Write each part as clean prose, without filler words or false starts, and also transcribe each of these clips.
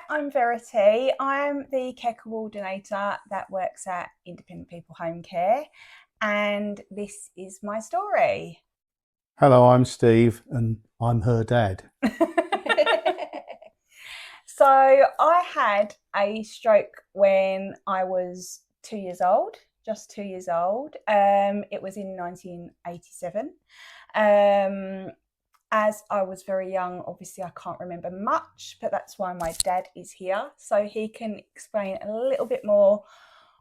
I'm Verity. I'm the care coordinator that works at Independent People Homecare, and this is my story. Hello, I'm Steve, and I'm her dad. So, I had a stroke when I was 2 years old, just 2 years old. It was in 1987. Um, as I was very young, obviously I can't remember much, but that's why my dad is here. So he can explain a little bit more,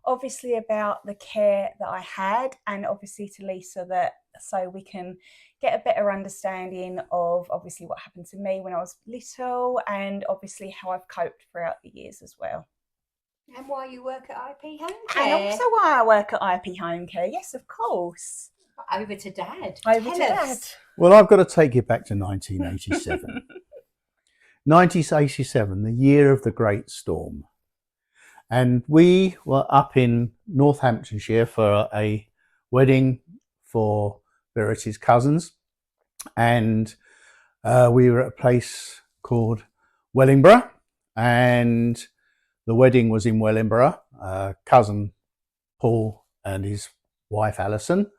obviously, about the care that I had, and obviously to Lisa, that so we can get a better understanding of obviously what happened to me when I was little, and obviously how I've coped throughout the years as well. And why you work at IP Home And Care? also why I work at IP Home Care. Yes, of course. Over to Dad. Over Tell to us. Dad. Well, I've got to take you back to 1987. 1987, the year of the Great Storm. And we were up in Northamptonshire for a wedding for Verity's cousins. And we were at a place called Wellingborough. And the wedding was in Wellingborough. Cousin Paul and his wife Alison.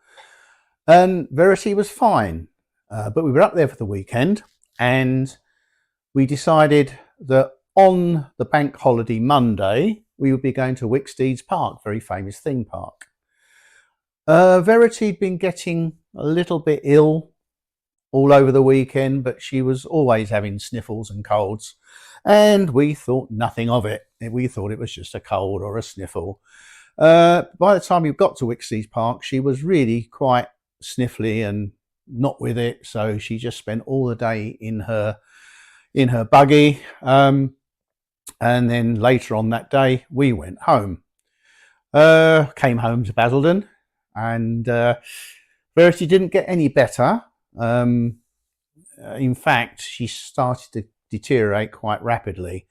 And Verity was fine. But we were up there for the weekend, and we decided that on the bank holiday Monday, we would be going to Wicksteed's Park, very famous theme park. Verity had been getting a little bit ill all over the weekend, but she was always having sniffles and colds, and we thought nothing of it. We thought it was just a cold or a sniffle. By the time we got to Wicksteed's Park, she was really quite sniffly and not with it, so she just spent all the day in her buggy, and then later on that day we went home. Came home to Basildon, and Verity didn't get any better. In fact, she started to deteriorate quite rapidly.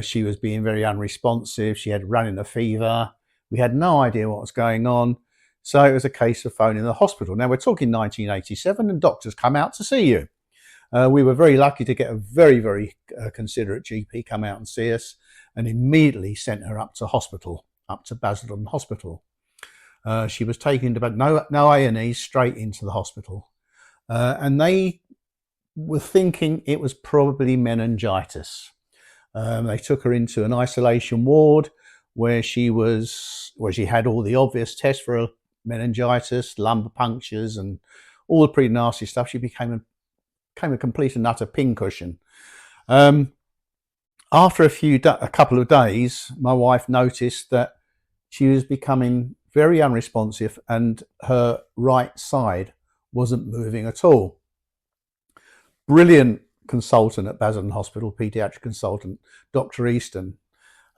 She was being very unresponsive. She had running a fever. We had no idea what was going on. So it was a case of phoning the hospital. Now we're talking 1987, and doctors come out to see you. We were very lucky to get a very considerate GP come out and see us, and immediately sent her up to hospital, up to Basildon Hospital. She was taken to no A&E, straight into the hospital, and they were thinking it was probably meningitis. They took her into an isolation ward where she had all the obvious tests for meningitis, lumbar punctures, and all the pretty nasty stuff. She became a complete and utter pincushion. After a couple of days, my wife noticed that she was becoming very unresponsive, and her right side wasn't moving at all. Brilliant consultant at Basildon Hospital, paediatric consultant, Dr. Easton,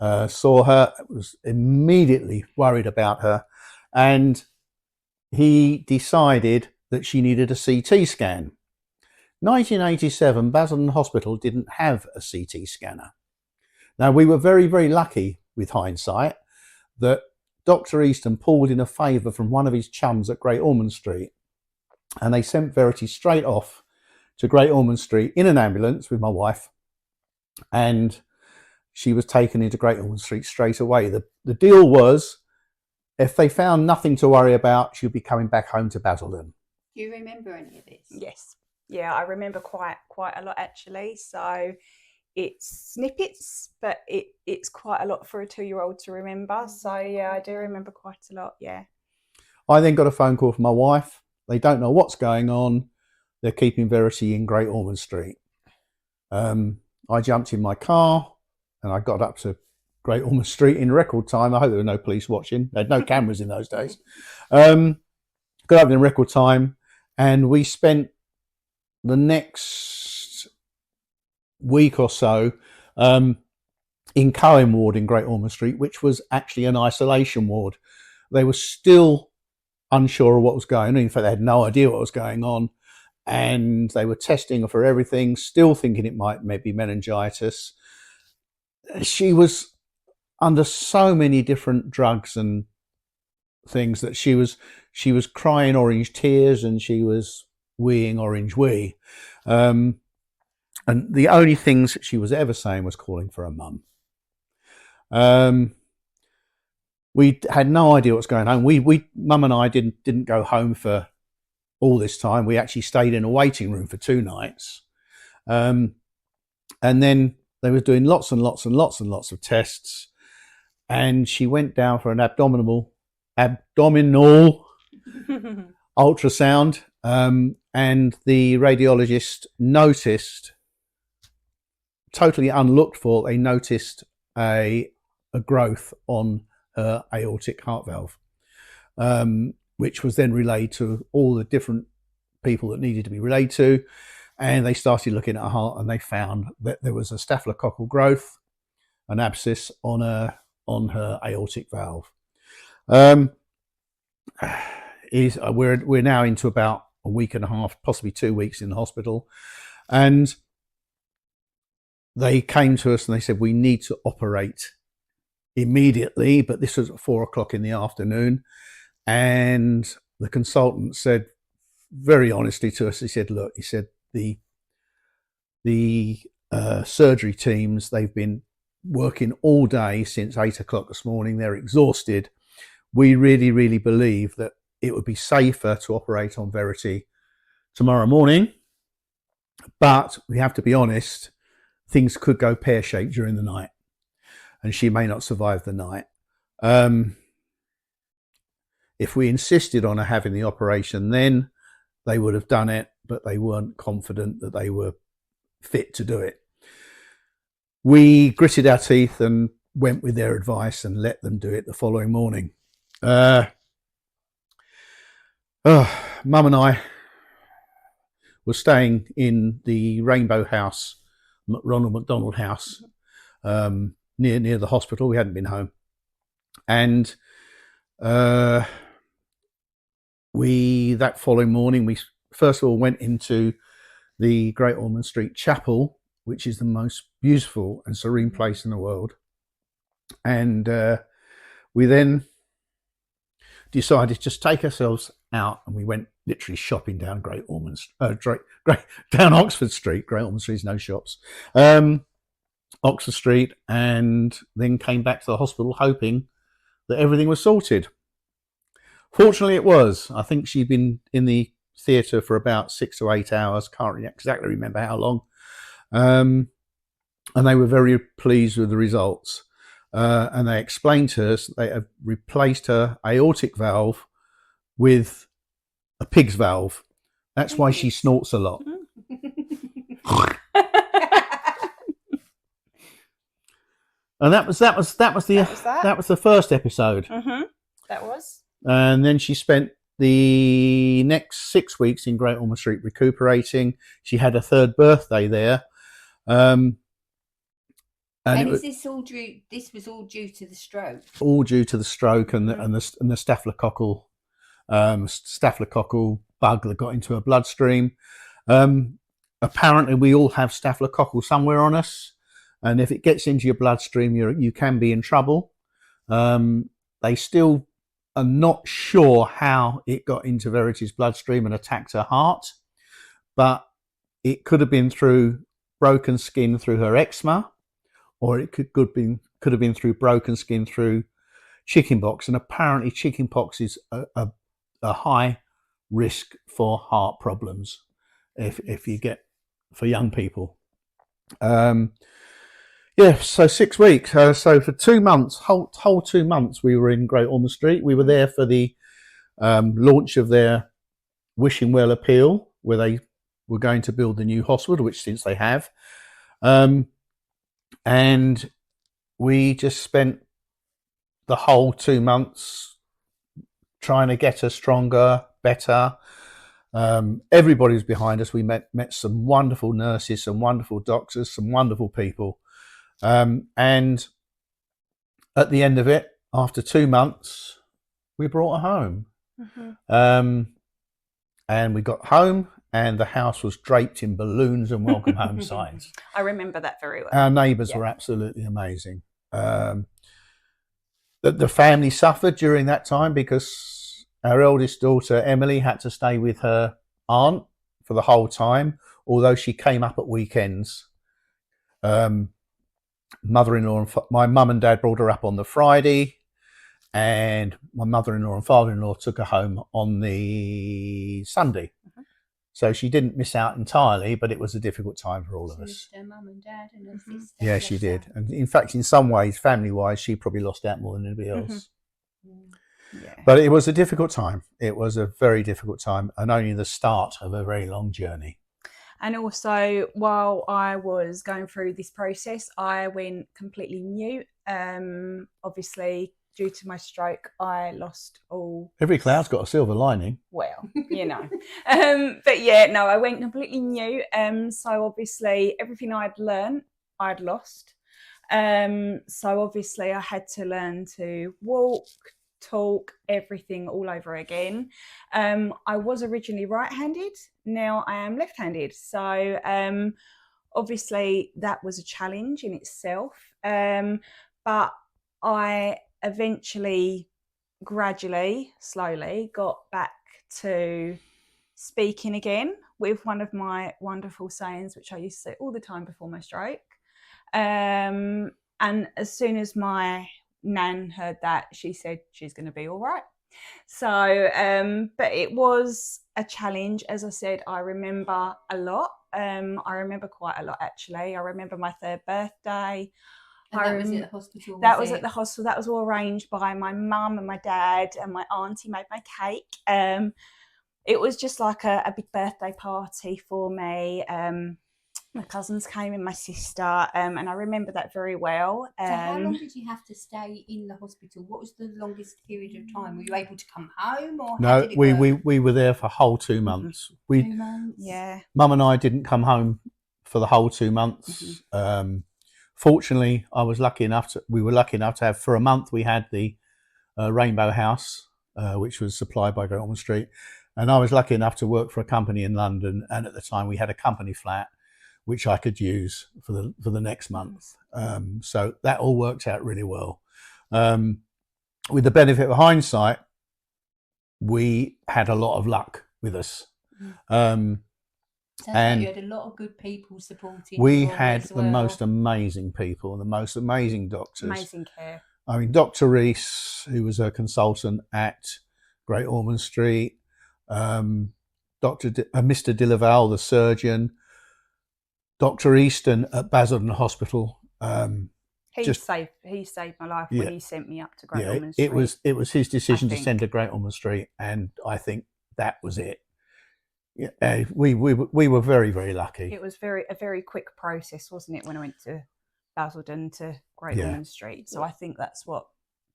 saw her, was immediately worried about her, and he decided that she needed a CT scan. 1987, Basildon Hospital didn't have a CT scanner. Now, we were very lucky with hindsight that Dr. Easton pulled in a favour from one of his chums at Great Ormond Street, and they sent Verity straight off to Great Ormond Street in an ambulance with my wife, and she was taken into Great Ormond Street straight away. The deal was, if they found nothing to worry about, she'd be coming back home to Basildon. Do you remember any of this? Yes. Yeah, I remember quite a lot actually. So it's snippets, but it's quite a lot for a 2-year-old to remember. So yeah, I do remember quite a lot. Yeah. I then got a phone call from my wife. They don't know what's going on. They're keeping Verity in Great Ormond Street. I jumped in my car and I got up to Great Ormond Street in record time. I hope there were no police watching. They had no cameras in those days. Got up in record time, and we spent the next week or so in Cohen Ward in Great Ormond Street, which was actually an isolation ward. They were still unsure of what was going on. In fact, they had no idea what was going on, and they were testing her for everything, still thinking it might be meningitis. She was under so many different drugs and things that she was crying orange tears, and she was weeing orange wee. And the only things she was ever saying was calling for her mum. We had no idea what's going on. Mum and I didn't go home for all this time. We actually stayed in a waiting room for 2 nights. And then they were doing lots and lots and lots and lots of tests. And she went down for an abdominal ultrasound. And the radiologist noticed, totally unlooked for, they noticed a growth on her aortic heart valve, which was then relayed to all the different people that needed to be relayed to. And they started looking at her heart, and they found that there was a staphylococcal growth, an abscess on her aortic valve. We're now into about a week and a half, possibly 2 weeks in the hospital, and they came to us and they said, we need to operate immediately. But this was at 4 o'clock in the afternoon, and the consultant said very honestly to us, he said, look, he said, the surgery teams, they've been working all day since 8 o'clock this morning. They're exhausted. We really, really believe that it would be safer to operate on Verity tomorrow morning. But we have to be honest, things could go pear-shaped during the night, and she may not survive the night. If we insisted on her having the operation, then they would have done it, but they weren't confident that they were fit to do it. We gritted our teeth and went with their advice and let them do it the following morning. Mum and I were staying in the Rainbow House, Ronald McDonald House, near the hospital. We hadn't been home, and that following morning, we first of all went into the Great Ormond Street Chapel, which is the most beautiful and serene place in the world. And we then decided to just take ourselves out, and we went literally shopping down down Oxford Street. Great Ormond Street's no shops. Oxford Street, and then came back to the hospital hoping that everything was sorted. Fortunately, it was. I think she'd been in the theatre for about 6 to 8 hours. Can't exactly remember how long. And they were very pleased with the results. And they explained to us they have replaced her aortic valve with a pig's valve. That's why she snorts a lot. And that was the first episode. Mm-hmm. That was. And then she spent the next 6 weeks in Great Ormond Street recuperating. She had a third birthday there. And is this all due? This was all due to the stroke. All due to the stroke and the staphylococcal bug that got into her bloodstream. Apparently, we all have staphylococcal somewhere on us, and if it gets into your bloodstream, you can be in trouble. They still are not sure how it got into Verity's bloodstream and attacked her heart, but it could have been through broken skin through her eczema, or it could have been through broken skin through chickenpox. And apparently chickenpox is a high risk for heart problems if you get, for young people. So 6 weeks. So for 2 months, whole 2 months, we were in Great Ormond Street. We were there for the launch of their Wishing Well appeal, where they were going to build the new hospital, which since they have. And we just spent the whole 2 months trying to get her stronger, better. Everybody was behind us. We met some wonderful nurses, some wonderful doctors, some wonderful people. And at the end of it, after 2 months, we brought her home. Mm-hmm. And we got home, and the house was draped in balloons and welcome home signs. I remember that very well. Our neighbours were absolutely amazing. The family suffered during that time because our eldest daughter, Emily, had to stay with her aunt for the whole time, although she came up at weekends. Mother-in-law and my mum and dad brought her up on the Friday, and my mother-in-law and father-in-law took her home on the Sunday. So she didn't miss out entirely, but it was a difficult time for all of us. Her mum and dad and her sister. Yeah, she did. And in fact, in some ways, family-wise, she probably lost out more than anybody else. Yeah. But it was a difficult time. It was a very difficult time, and only the start of a very long journey. And also, while I was going through this process, I went completely mute. Obviously, due to my stroke, I lost all. Every cloud's got a silver lining. Well, you know. But yeah, no, I went completely mute. So obviously, everything I'd learned, I'd lost. So obviously, I had to learn to walk, talk, everything all over again. I was originally right-handed. Now I am left-handed. So obviously, that was a challenge in itself. But I eventually, gradually, slowly got back to speaking again with one of my wonderful sayings, which I used to say all the time before my stroke. And as soon as my nan heard that, she said she's going to be all right. So, but it was a challenge. As I said, I remember a lot. I remember quite a lot, actually. I remember my 3rd birthday. And that was at the hospital? That was at the hospital. That was all arranged by my mum and my dad, and my auntie made my cake. It was just like a big birthday party for me. My cousins came and my sister, and I remember that very well. So how long did you have to stay in the hospital? What was the longest period of time? Were you able to come home, or how did it work? we were there for a whole 2 months. 2 months? Yeah. Mum and I didn't come home for the whole 2 months. Fortunately, we were lucky enough to have, for a month, we had the Rainbow House, which was supplied by Great Ormond Street. And I was lucky enough to work for a company in London. And at the time we had a company flat, which I could use for the next month. So that all worked out really well. With the benefit of hindsight, we had a lot of luck with us. And you had a lot of good people supporting. We had the most amazing people and the most amazing doctors. Amazing care. I mean, Dr. Rees, who was a consultant at Great Ormond Street, Mr. Dillaval, the surgeon, Dr. Easton at Basildon Hospital. He saved my life when he sent me up to Great Ormond Street. It was his decision to send to Great Ormond Street, and I think that was it. Yeah, we were very, very lucky. It was a very quick process, wasn't it, when I went to Basildon to Great Ormond Street? So I think that's what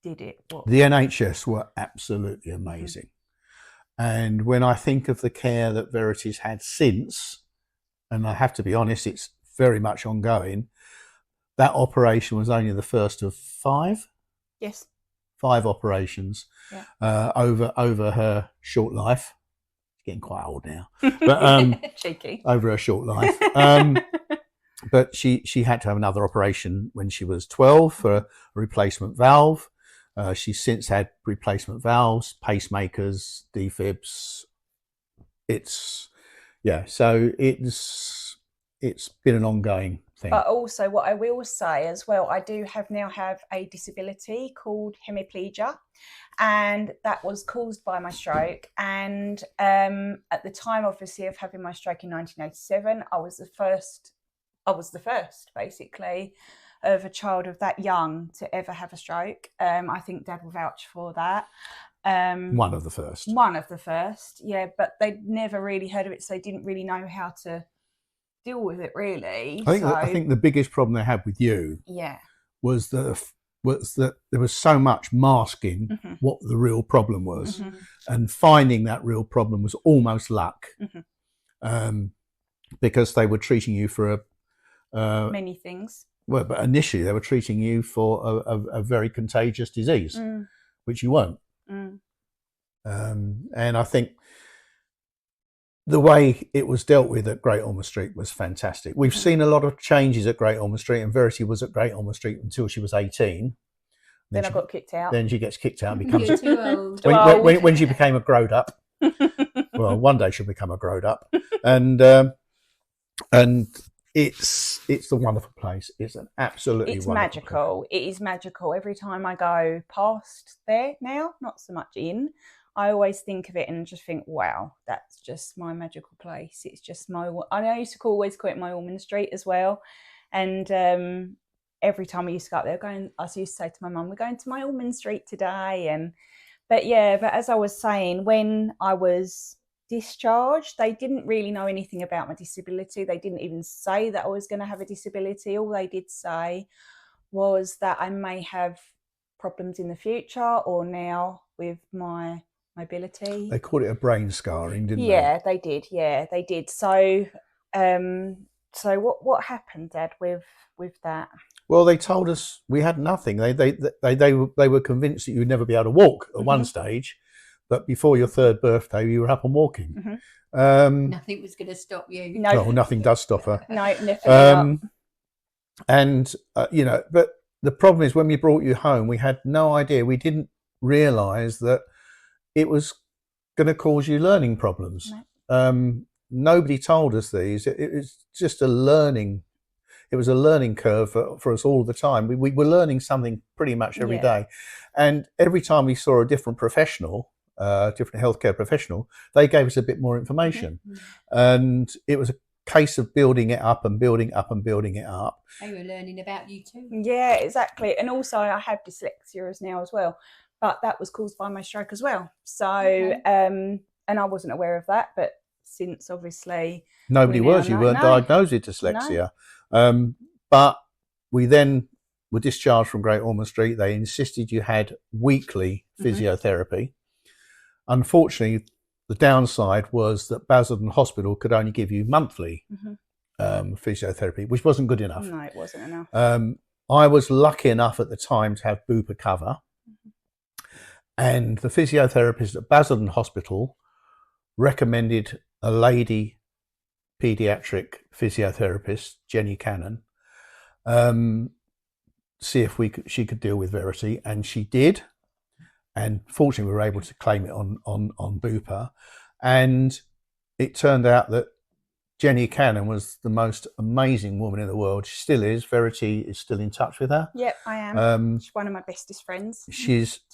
did it. The NHS were absolutely amazing. And when I think of the care that Verity's had since, and I have to be honest, it's very much ongoing, that operation was only the first of 5? Yes. 5 operations over her short life. Getting quite old now, but cheeky over her short life. But she had to have another operation when she was 12 for a replacement valve. She's since had replacement valves, pacemakers, defibs. So it's been an ongoing thing. But also, what I will say as well, I do now have a disability called hemiplegia, and that was caused by my stroke. And at the time, obviously, of having my stroke in 1987, I was the first, basically, of a child of that young to ever have a stroke. I think Dad will vouch for that. One of the first, yeah. But they'd never really heard of it, so they didn't really know how to deal with it, really. I think the biggest problem they had with you was that there was so much masking what the real problem was, and finding that real problem was almost luck, because they were treating you for many things. Well, but initially they were treating you for a very contagious disease, which you weren't. And I think the way it was dealt with at Great Ormond Street was fantastic. We've seen a lot of changes at Great Ormond Street, and Verity was at Great Ormond Street until she was 18. Then I got kicked out. Then she gets kicked out and becomes too old. when she became a grown up. well, one day she'll become a grown up, and it's a wonderful place. It's an absolutely It's wonderful place. magical. It is magical. Every time I go past there now, not so much in, I always think of it and just think, wow, that's just my magical place. It's just I used to always call it my Ormond Street as well. And every time I used to go up there, I used to say to my mum, we're going to my Ormond Street today. But as I was saying, when I was discharged, they didn't really know anything about my disability. They didn't even say that I was going to have a disability. All they did say was that I may have problems in the future or now with my mobility. They called it a brain scarring, didn't they? Yeah, they did. Yeah, they did. So, what happened, Dad, with that? Well, they told us we had nothing. They were convinced that you would never be able to walk at one stage, but before your third birthday, you were up and walking. Nothing was going to stop you. No, nothing does stop her. No, definitely not. And but the problem is when we brought you home, we had no idea. We didn't realise that it was going to cause you learning problems. No. Nobody told us these. It was just a learning. It was a learning curve for us all the time. We were learning something pretty much every day. And every time we saw a different professional, different healthcare professional, they gave us a bit more information. And it was a case of building it up and building up and building it up. They were learning about you too. Yeah, exactly. And also I have dyslexia now as well, but that was caused by my stroke as well. So, and I wasn't aware of that, but since obviously nobody was, you weren't diagnosed with dyslexia. But we then were discharged from Great Ormond Street. They insisted you had weekly physiotherapy. Unfortunately, the downside was that Basildon Hospital could only give you monthly physiotherapy, which wasn't good enough. No, it wasn't enough. I was lucky enough at the time to have Bupa cover. And the physiotherapist at Basildon Hospital recommended a lady paediatric physiotherapist, Jenny Cannon, see if she could deal with Verity, and she did. And fortunately, we were able to claim it on Bupa. And it turned out that Jenny Cannon was the most amazing woman in the world. She still is. Verity is still in touch with her. Yep, I am. She's one of my bestest friends.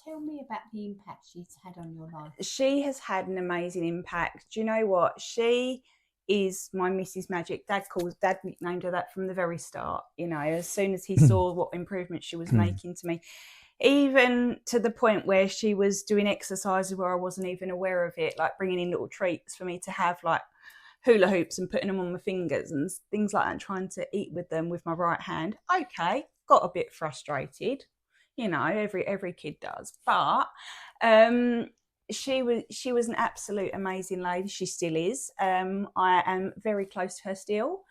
Tell me about the impact she's had on your life. She has had an amazing impact. Do you know what? She is my Mrs. Magic. Dad nicknamed her that from the very start. You know, as soon as he saw what improvements she was making to me, even to the point where she was doing exercises where I wasn't even aware of it, like bringing in little treats for me to have, like hula hoops and putting them on my fingers and things like that, and trying to eat with them with my right hand. Okay, got a bit frustrated, you know, every kid does, but she was an absolute amazing lady. She still is. I am very close to her still,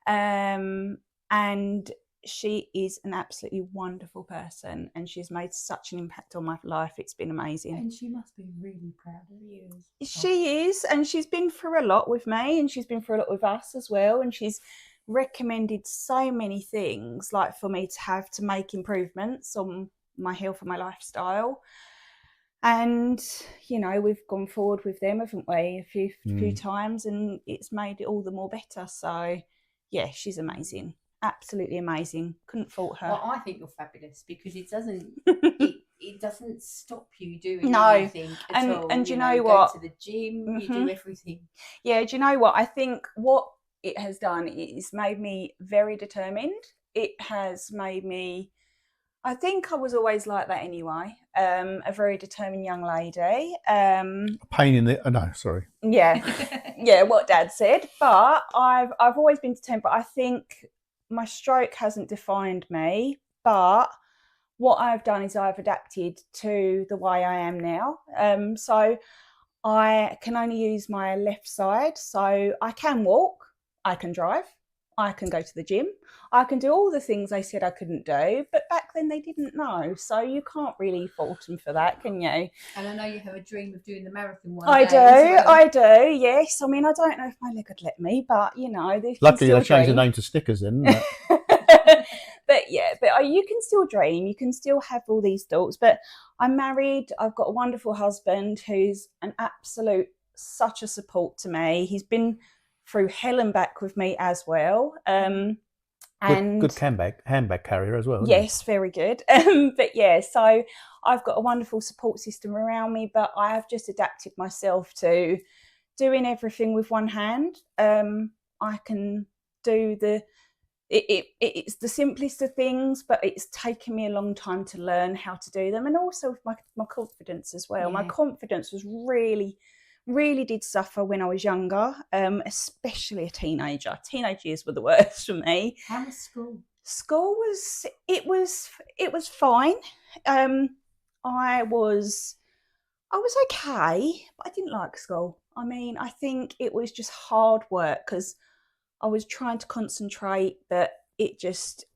and she is an absolutely wonderful person, and she's made such an impact on my life. It's been amazing. And she must be really proud of you. She is, and she's been through a lot with me, and she's been through a lot with us as well, and she's recommended so many things, like for me to make improvements on my health and my lifestyle. And, you know, we've gone forward with them, haven't we, a few times, and it's made it all the more better. So, yeah, she's amazing. Absolutely amazing. Couldn't fault her. Well, I think you're fabulous because it doesn't it doesn't stop you doing anything at all. And you know what? You go to the gym, you do everything. Yeah, do you know what? I think what it has done is made me very determined. It has made me, I think I was always like that anyway, a very determined young lady. Pain in the, no, sorry. Yeah, yeah, what Dad said. But I've always been determined, but I think my stroke hasn't defined me, but what I've done is I've adapted to the way I am now. So I can only use my left side. So I can walk, I can drive, I can go to the gym, I can do all the things they said I couldn't do, but back then they didn't know. So you can't really fault them for that, can you? And I know you have a dream of doing the marathon one day. Well. I do, yes. I mean, I don't know if my leg would let me, but, you know. Luckily, they changed the name to Snickers then, isn't it? But yeah, but you can still dream, you can still have all these thoughts. But I'm married, I've got a wonderful husband who's an absolute such a support to me. He's been through hell and back with me as well. And good handbag carrier as well, isn't yes, very good. But yeah, so I've got a wonderful support system around me, but I have just adapted myself to doing everything with one hand. I can do it's the simplest of things, but it's taken me a long time to learn how to do them, and also with my confidence as well. My confidence was really did suffer when I was younger, especially a teenager. Teenage years were the worst for me. How was school? School was fine. I was okay, but I didn't like school. I mean, I think it was just hard work because I was trying to concentrate, but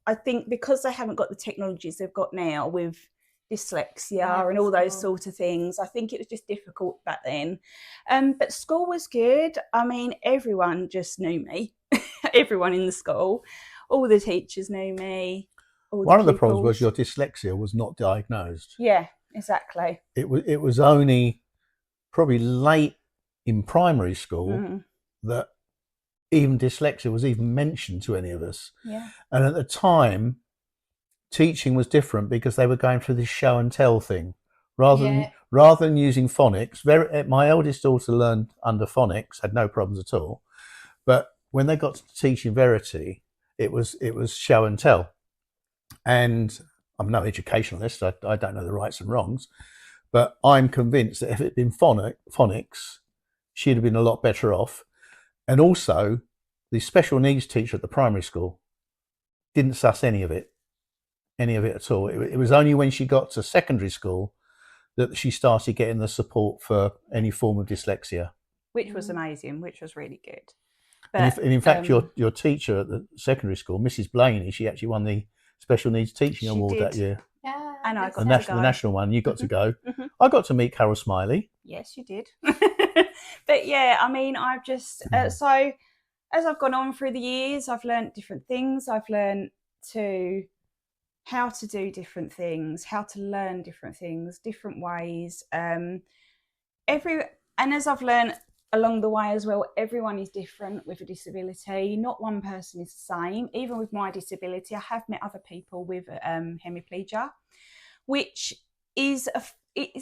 I think because they haven't got the technologies they've got now with dyslexia and all those sort of things, I think it was just difficult back then. But school was good. I mean, everyone just knew me. Everyone in the school, all the teachers knew me. One of the problems was your dyslexia was not diagnosed. Yeah, exactly. It was only probably late in primary school that even dyslexia was even mentioned to any of us. Yeah. And at the time, teaching was different because they were going through this show and tell thing rather than using phonics. My eldest daughter learned under phonics, had no problems at all. But when they got to teaching Verity, it was show and tell. And I'm no educationalist, I don't know the rights and wrongs, but I'm convinced that if it had been phonics, she'd have been a lot better off. And also, the special needs teacher at the primary school didn't suss any of it at all. It was only when she got to secondary school that she started getting the support for any form of dyslexia. Which was amazing, which was really good. But, and in fact, your teacher at the secondary school, Mrs. Blaney, she actually won the Special Needs Teaching Award that year. Yeah, and I got to go. The national one. You got to go. I got to meet Carol Smiley. Yes, you did. But yeah, I mean, I've just so as I've gone on through the years, I've learned different things. I've learned how to do different things, how to learn different things, different ways. And as I've learned along the way as well, everyone is different with a disability. Not one person is the same. Even with my disability, I have met other people with hemiplegia, which it's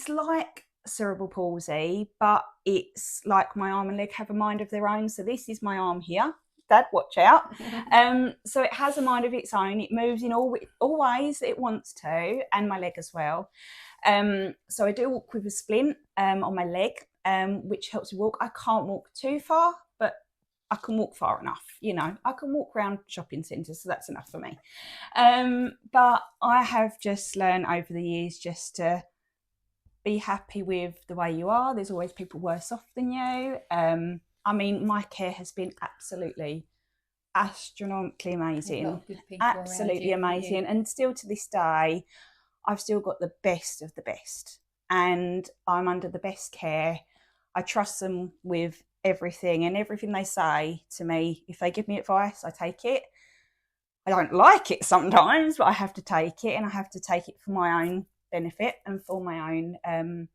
like cerebral palsy, but it's like my arm and leg have a mind of their own. So this is my arm here. Dad, watch out. So it has a mind of its own. It moves in all ways it wants to, and my leg as well. So I do walk with a splint on my leg, which helps me walk. I can't walk too far, but I can walk far enough. I can walk around shopping centres, so that's enough for me. But I have just learned over the years just to be happy with the way you are. There's always people worse off than you. I mean, my care has been absolutely astronomically amazing. Absolutely amazing. And still to this day, I've still got the best of the best. And I'm under the best care. I trust them with everything, and everything they say to me. If they give me advice, I take it. I don't like it sometimes, but I have to take it, and I have to take it for my own benefit and for my own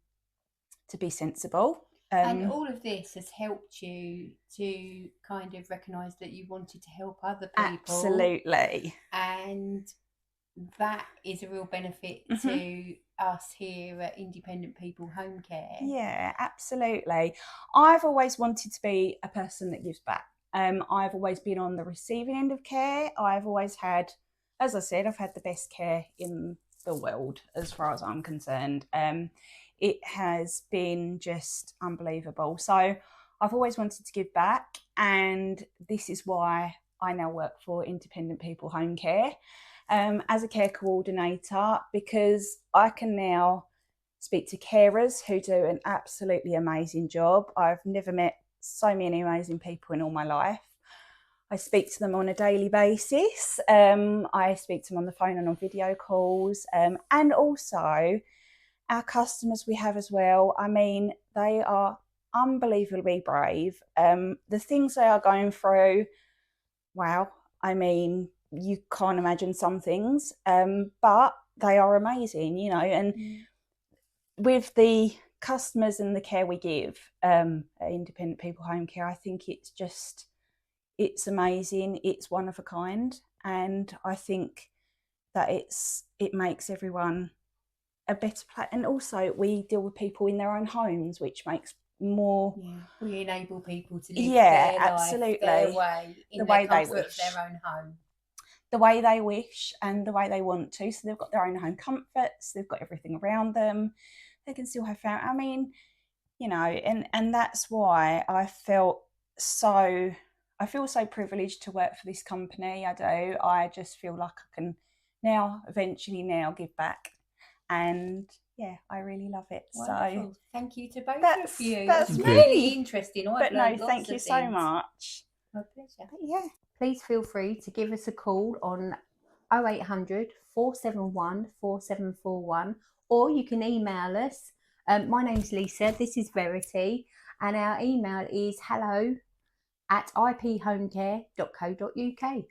to be sensible. And all of this has helped you to kind of recognise that you wanted to help other people. Absolutely. And that is a real benefit to us here at Independent People Homecare. Yeah, absolutely. I've always wanted to be a person that gives back. I've always been on the receiving end of care. I've always had, as I said, I've had the best care in the world as far as I'm concerned. It has been just unbelievable. So I've always wanted to give back, and this is why I now work for Independent People Homecare as a care coordinator, because I can now speak to carers who do an absolutely amazing job. I've never met so many amazing people in all my life. I speak to them on a daily basis. I speak to them on the phone and on video calls, and also our customers we have as well. I mean, they are unbelievably brave. The things they are going through, wow. I mean, you can't imagine some things, but they are amazing, and with the customers and the care we give at Independent People Homecare, I think it's amazing. It's one of a kind, and I think that it makes everyone a better place. And also, we deal with people in their own homes, which makes more. Yeah, we enable people to live Yeah, their absolutely. life, their way, in The the way they comfort of wish. their own home. The way they wish and the way they want to. So they've got their own home comforts. They've got everything around them. They can still have family. I mean, you know, and that's why I feel so privileged to work for this company. I do. I just feel like I can eventually give back, and yeah, I really love it. Wonderful. So thank you to both of you. That's really interesting. But no, thank you so much. My pleasure. But yeah. Please feel free to give us a call on 0800 471 4741, or you can email us. My name's Lisa, this is Verity, and our email is hello@iphomecare.co.uk.